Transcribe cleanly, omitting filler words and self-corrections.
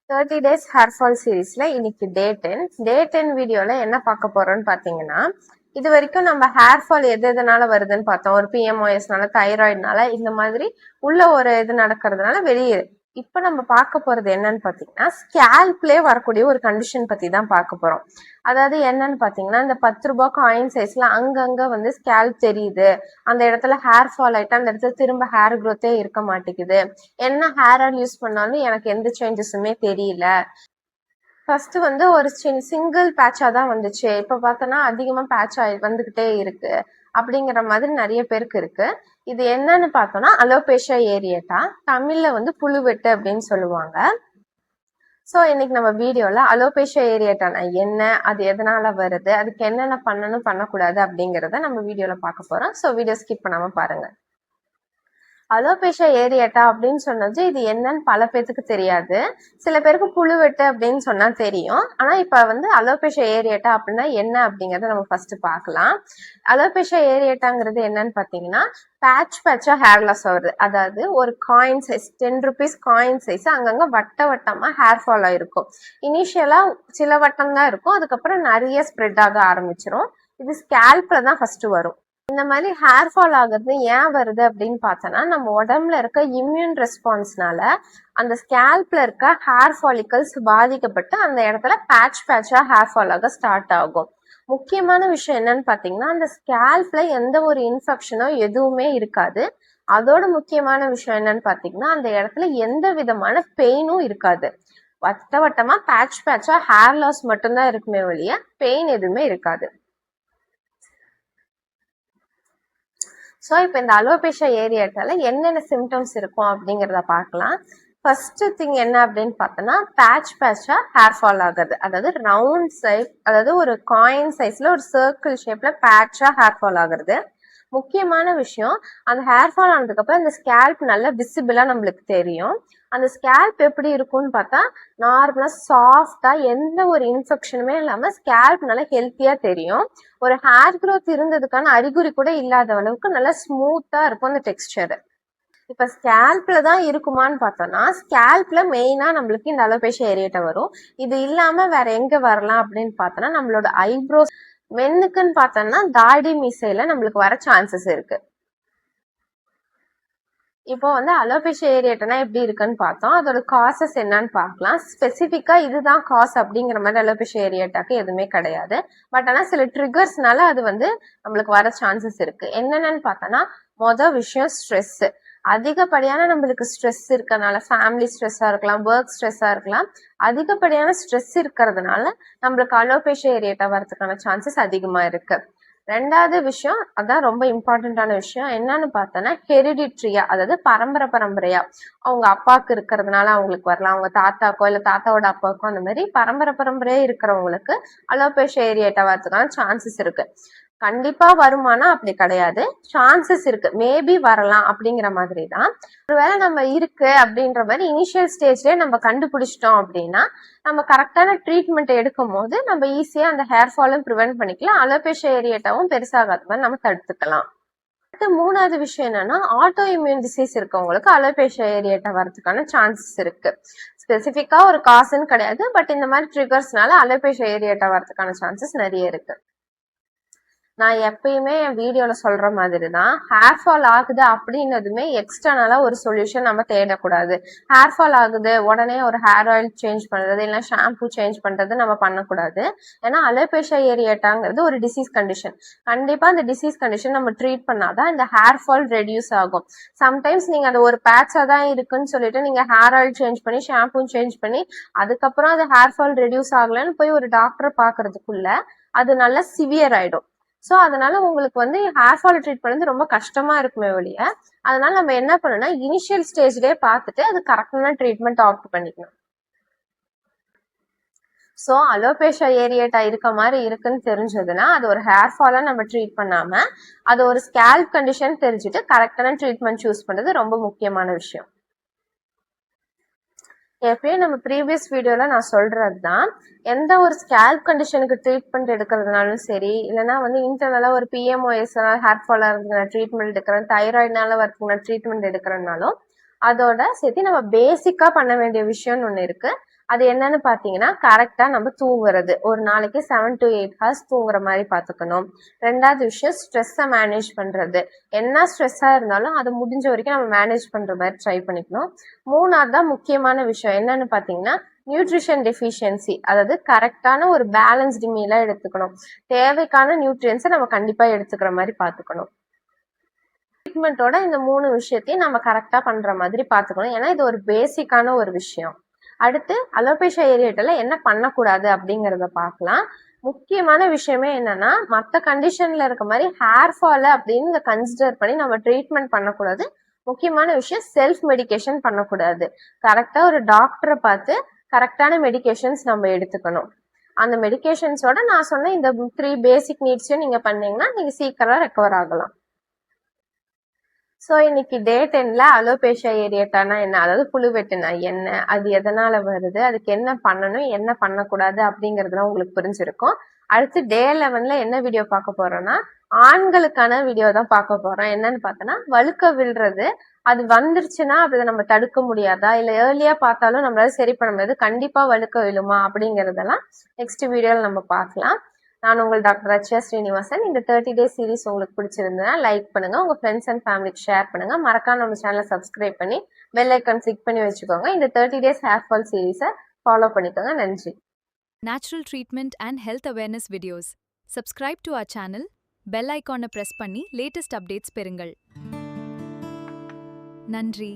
30 days hair fall சீரீஸ்ல இன்னைக்கு டே 10 வீடியோல என்ன பார்க்க போறோம்னு பாத்தீங்கன்னா, இது வரைக்கும் நம்ம ஹேர் ஃபால் எதனால வருதுன்னு பார்த்தோம். ஒரு PMOSனால, தைராய்டுனால, இந்த மாதிரி உள்ள ஒரு இது நடக்கிறதுனால வெளியே. இப்ப நம்ம பார்க்க போறது என்னன்னு பாத்தீங்கன்னா, ஸ்கேல்ப்லயே வரக்கூடிய ஒரு கண்டிஷன் பத்தி தான் பார்க்க போறோம். அதாவது என்னன்னு பாத்தீங்கன்னா, இந்த 10 ரூபாய் காயின் சைஸ்ல அங்கங்க வந்து ஸ்கேல்ப் தெரியுது, அந்த இடத்துல ஹேர் ஃபால் ஆயிட்டா அந்த இடத்துல திரும்ப ஹேர் க்ரோத்தே இருக்க மாட்டேங்குது, என்ன ஹேர் ஆயில் யூஸ் பண்ணாலும் எனக்கு எந்த சேஞ்சஸுமே தெரியல. ஃபர்ஸ்ட் வந்து ஒரு சிங்கிள் பேட்சா தான் வந்துச்சு, இப்ப பார்த்தோன்னா அதிகமா பேட்ச் வந்துகிட்டே இருக்கு அப்படிங்கிற மாதிரி நிறைய பேருக்கு இருக்கு. இது என்னன்னு பார்த்தோம்னா அலோபேஷியா ஏரியேட்டா, தமிழ்ல வந்து புழுவெட்டு அப்படின்னு சொல்லுவாங்க. ஸோ இன்னைக்கு நம்ம வீடியோல அலோபேஷியா ஏரியேட்டானா என்ன, அது எதனால வருது, அதுக்கு என்னென்ன பண்ணணும் பண்ணக்கூடாது அப்படிங்கிறத நம்ம வீடியோல பார்க்க போறோம். ஸோ வீடியோ ஸ்கிப் பண்ணாம பாருங்க. அலோபேஷியா ஏரியேட்டா அப்படின்னு சொன்னது இது என்னன்னு பல பேருக்கு தெரியாது. சில பேருக்கு புழுவெட்டு அப்படின்னு சொன்னா தெரியும். ஆனா இப்ப வந்து அலோபேஷியா ஏரியேட்டா அப்படின்னா என்ன அப்படிங்கறத நம்ம ஃபர்ஸ்ட் பார்க்கலாம். அலோபேஷியா ஏரியேட்டாங்கிறது என்னன்னு பாத்தீங்கன்னா, பேட்சா ஹேர் லாஸ் வருது. அதாவது ஒரு coin size 10 rupees coin size அங்கங்க வட்டமா ஹேர் ஃபால் ஆயிருக்கும். இனிஷியலா சில வட்டம் தான் இருக்கும், அதுக்கப்புறம் நிறைய ஸ்ப்ரெட் ஆக ஆரம்பிச்சிரும். இது ஸ்கேல்ப்ல தான் ஃபர்ஸ்ட் வரும். இந்த மாதிரி ஹேர் ஃபால் ஆகுறது ஏன் வருது அப்படின்னு பார்த்தோன்னா, நம்ம உடம்புல இருக்க இம்யூன் ரெஸ்பான்ஸ்னால அந்த ஸ்கேல்ப்ல இருக்க ஹேர் ஃபாலிக்கல்ஸ் பாதிக்கப்பட்டு அந்த இடத்துல பேட்சா ஹேர் ஃபால் ஆக ஸ்டார்ட் ஆகும். முக்கியமான விஷயம் என்னன்னு பாத்தீங்கன்னா, அந்த ஸ்கேல்ப்ல எந்த ஒரு இன்ஃபெக்ஷனோ எதுவுமே இருக்காது. அதோட முக்கியமான விஷயம் என்னன்னு பாத்தீங்கன்னா, அந்த இடத்துல எந்த விதமான பெயினும் இருக்காது. வட்டமா பேட்சா ஹேர் லாஸ் மட்டும்தான் இருக்குமே ஒழிய பெயின் எதுவுமே இருக்காது. ஸோ இப்போ இந்த அலோபேஷியா ஏரியாட்டால என்னென்ன சிம்டம்ஸ் இருக்கும் அப்படிங்கிறத பார்க்கலாம். ஃபர்ஸ்ட் திங் என்ன அப்படின்னு பார்த்தோன்னா, பேட்சா ஹேர் ஃபால் ஆகுது. அதாவது ரவுண்ட் சைஸ், அதாவது ஒரு காயின் சைஸ்ல ஒரு சர்க்கிள் ஷேப்ல பேட்சா ஹேர் ஃபால் ஆகுறது. முக்கியமான விஷயம், அந்த ஹேர் ஃபால் ஆனதுக்கு அப்புறம் அந்த ஸ்கேல்ப் நல்லா விசிபிளா நம்மளுக்கு தெரியும். அந்த ஸ்கேல்ப் எப்படி இருக்கும்னு பார்த்தா, நார்மலா சாஃப்டா எந்த ஒரு இன்ஃபெக்ஷனுமே இல்லாம ஸ்கேல்ப் நல்லா ஹெல்த்தியா தெரியும். ஒரு ஹேர் க்ரோத் இருந்ததுக்கான அறிகுறி கூட இல்லாத அளவுக்கு நல்லா ஸ்மூத்தா இருக்கும் அந்த டெக்ஸ்டர். இப்ப ஸ்கேல்ப்ல தான் இருக்குமான்னு பார்த்தோம்னா, ஸ்கேல்ப்ல மெயினா நம்மளுக்கு இந்த அலோபேஷியா ஏரியேட்டா வரும். இது இல்லாம வேற எங்க வரலாம் அப்படின்னு பார்த்தோம்னா, நம்மளோட ஐப்ரோஸ், மென்னுக்குன்னு பார்த்தோம்னா தாடி மீசையில நம்மளுக்கு வர சான்சஸ் இருக்கு. இப்போ வந்து அலோபேஷியா ஏரியேட்டானா எப்படி இருக்குன்னு பார்த்தோம், அதோட காசஸ் என்னன்னு பார்க்கலாம். ஸ்பெசிஃபிக்கா இதுதான் காஸ் அப்படிங்கிற மாதிரி அலோபேஷியா ஏரியேட்டாக்கு எதுவுமே கிடையாது. பட் ஆனா சில ட்ரிகர்ஸ்னால அது வந்து நம்மளுக்கு வர சான்சஸ் இருக்கு. என்னென்னு பார்த்தோம்னா, மொதல் விஷயம் ஸ்ட்ரெஸ். அதிகப்படியான நம்மளுக்கு ஸ்ட்ரெஸ் இருக்கறனால, ஃபேமிலி ஸ்ட்ரெஸ்ஸா இருக்கலாம், ஒர்க் ஸ்ட்ரெஸ்ஸா இருக்கலாம், அதிகப்படியான ஸ்ட்ரெஸ் இருக்கிறதுனால நம்மளுக்கு அலோபேஷியா ஏரியேட்டா வரதுக்கான சான்சஸ் அதிகமா இருக்கு. ரெண்டாவது விஷயம், அதான் ரொம்ப இம்பார்ட்டன்டான விஷயம், என்னன்னு பார்த்தோன்னா ஹெரிடிட்ரியா, அதாவது பரம்பரையா அவங்க அப்பாவுக்கு இருக்கிறதுனால அவங்களுக்கு வரலாம், அவங்க தாத்தாக்கோ இல்ல தாத்தாவோட அப்பாவுக்கோ, அந்த மாதிரி பரம்பரையா இருக்கிறவங்களுக்கு அலோபேஷியா ஏரியேட்டா வரதுக்கான சான்சஸ் இருக்கு. கண்டிப்பா வருமானா அப்படி கிடையாது, சான்சஸ் இருக்கு, மேபி வரலாம் அப்படிங்கிற மாதிரி தான். ஒருவேளை நம்ம இருக்கு அப்படின்ற மாதிரி இனிஷியல் ஸ்டேஜ்லயே நம்ம கண்டுபிடிச்சிட்டோம் அப்படின்னா, நம்ம கரெக்டான ட்ரீட்மெண்ட் எடுக்கும் போது நம்ம ஈஸியா அந்த ஹேர் ஃபாலும் ப்ரிவென்ட் பண்ணிக்கலாம், அலோபேஷியா ஏரியேட்டாவும் பெருசாகாத மாதிரி நம்ம தடுத்துக்கலாம். அடுத்து மூணாவது விஷயம் என்னன்னா, ஆட்டோ இம்யூன் டிசீஸ் இருக்கவங்களுக்கு அலோபேஷியா ஏரியேட்டா வரதுக்கான சான்சஸ் இருக்கு. ஸ்பெசிஃபிக்கா ஒரு காசுன்னு கிடையாது, பட் இந்த மாதிரி ட்ரிகர்ஸ்னால அலோபேஷியா ஏரியேட்டா வரதுக்கான சான்சஸ் நிறைய இருக்கு. நான் எப்பயுமே என் வீடியோல சொல்ற மாதிரி தான், ஹேர் ஃபால் ஆகுது அப்படின்னதுமே எக்ஸ்டர்னலா ஒரு சொல்யூஷன் நம்ம தேடக்கூடாது. ஹேர் ஃபால் ஆகுது உடனே ஒரு ஹேர் ஆயில் சேஞ்ச் பண்றது இல்ல ஷாம்பு சேஞ்ச் பண்றது நம்ம பண்ணக்கூடாது. ஏன்னா அலோபேஷியா ஏரியேட்டாங்கிறது ஒரு டிசீஸ் கண்டிஷன். கண்டிப்பா அந்த டிசீஸ் கண்டிஷன் நம்ம ட்ரீட் பண்ணாதான் இந்த ஹேர் ஃபால் ரெடியூஸ் ஆகும். சம்டைம்ஸ் நீங்க அது ஒரு பேட்சா தான் இருக்குன்னு சொல்லிட்டு நீங்க ஹேர் ஆயில் சேஞ்ச் பண்ணி ஷாம்பு சேஞ்ச் பண்ணி அதுக்கப்புறம் அது ஹேர் ஃபால் ரெடியூஸ் ஆகலன்னு போய் ஒரு டாக்டரை பாக்குறதுக்குள்ள அது நல்லா சிவியர் ஆயிடும். ஸோ அதனால உங்களுக்கு வந்து ஹேர் ஃபால் ட்ரீட் பண்ணது ரொம்ப கஷ்டமா இருக்குமே ஒழிய, அதனால நம்ம என்ன பண்ணணும்னா இனிஷியல் ஸ்டேஜ்லேயே பார்த்துட்டு அது கரெக்டான ட்ரீட்மெண்ட் ஆப்ட் பண்ணிக்கணும். ஸோ அலோபேஷியா ஏரியேட்டா இருக்க மாதிரி இருக்குன்னு தெரிஞ்சதுன்னா அது ஒரு ஹேர் ஃபாலா நம்ம ட்ரீட் பண்ணாம அது ஒரு ஸ்கேல்ப் கண்டிஷன் தெரிஞ்சுட்டு கரெக்டான ட்ரீட்மெண்ட் சூஸ் பண்றது ரொம்ப முக்கியமான விஷயம். எப்பயும் நம்ம ப்ரீவியஸ் வீடியோல நான் சொல்றது தான், எந்த ஒரு ஸ்கேல்ப் கண்டிஷனுக்கு ட்ரீட்மெண்ட் எடுக்கிறதுனாலும் சரி, இல்லைன்னா வந்து இன்டர்னலா ஒரு PMOSனால ஹேர் ஃபாலா இருக்கிற ட்ரீட்மெண்ட் எடுக்கிறேன், தைராய்டுனால வரதுக்கு ட்ரீட்மெண்ட் எடுக்கிறதுனாலும் அதோட சேர்த்து நம்ம பேசிக்கா பண்ண வேண்டிய விஷயம்னு ஒண்ணு இருக்கு. அது என்னன்னு பாத்தீங்கன்னா கரெக்டா நம்ம தூங்குறது. ஒரு நாளைக்கு 7 to 8 ஹவர்ஸ் தூங்குற மாதிரி பாத்துக்கணும். ரெண்டாவது விஷயம் ஸ்ட்ரெஸ்ஸை மேனேஜ் பண்றது. என்ன ஸ்ட்ரெஸ்ஸா இருந்தாலும் அது முடிஞ்ச வரைக்கும் நம்ம மேனேஜ் பண்ற மாதிரி ட்ரை பண்ணிக்கணும். மூணாவது தான் முக்கியமான விஷயம் என்னன்னு பாத்தீங்கன்னா நியூட்ரிஷன் டெஃபிஷியன்சி, அதாவது கரெக்டான ஒரு பேலன்ஸ்டு மீலா எடுத்துக்கணும். தேவைக்கான நியூட்ரியன்ஸை நம்ம கண்டிப்பா எடுத்துக்கிற மாதிரி பாத்துக்கணும். ட்ரீட்மெண்ட்டோட இந்த 3 விஷயத்தையும் நம்ம கரெக்டா பண்ற மாதிரி பாத்துக்கணும். ஏன்னா இது ஒரு பேசிக்கான ஒரு விஷயம். அடுத்து அலோபேஷியா ஏரியேட்டால என்ன பண்ணக்கூடாது அப்படிங்கறத பார்க்கலாம். முக்கியமான விஷயமே என்னன்னா மற்ற கண்டிஷன்ல இருக்க மாதிரி ஹேர் ஃபால் அப்படின்னு கன்சிடர் பண்ணி நம்ம ட்ரீட்மெண்ட் பண்ணக்கூடாது. முக்கியமான விஷயம் செல்ஃப் மெடிகேஷன் பண்ணக்கூடாது. கரெக்டா ஒரு டாக்டரை பார்த்து கரெக்டான மெடிகேஷன்ஸ் நம்ம எடுத்துக்கணும். அந்த மெடிகேஷன்ஸோட நான் சொன்ன இந்த 3 பேசிக் நீட்ஸையும் நீங்க பண்ணீங்கன்னா நீங்க சீக்கிரம் ரெக்கவர் ஆகலாம். ஸோ இன்னைக்கு டே 10ல அலோபேஷியா ஏரியேட்டானா என்ன, அதாவது புழுவெட்டுனா என்ன, அது எதனால வருது, அதுக்கு என்ன பண்ணணும் என்ன பண்ணக்கூடாது அப்படிங்கறதுலாம் உங்களுக்கு புரிஞ்சிருக்கும். அடுத்து டே 11ல என்ன வீடியோ பார்க்க போறோம்னா ஆண்களுக்கான வீடியோ தான் பார்க்க போறோம். என்னன்னு பார்த்தோன்னா வழுக்க விழுறது, அது வந்துருச்சுன்னா அதை நம்ம தடுக்க முடியாதா, இல்ல ஏர்லியா பார்த்தாலும் நம்மளால சரி பண்ண முடியாது, கண்டிப்பா வழுக்க விழுமா அப்படிங்கறதெல்லாம் நெக்ஸ்ட் வீடியோல நம்ம பார்க்கலாம். நான் உங்கள் டாக்டர் ரச்சியா ஸ்ரீனிவாசன். இந்த 30 டே சீரிஸ் உங்களுக்கு பிடிச்சிருந்ததுன்னா லைக் பண்ணுங்க, உங்க ஃப்ரெண்ட்ஸ் அண்ட் ஃபேமிலிக்கு ஷேர் பண்ணுங்க, மறக்காம நம்ம சேனலை சப்ஸ்கிரைப் பண்ணி பெல் ஐக்கான் கிளிக் பண்ணி வச்சுக்கோங்க. இந்த 30 டேஸ் ஹேர் ஃபால் சீரிஸை ஃபாலோ பண்ணிக்கோங்க. நன்றி. Natural treatment and health awareness videos. Subscribe to our channel. Bell icon press பண்ணி latest updates பெறுங்கள். நன்றி.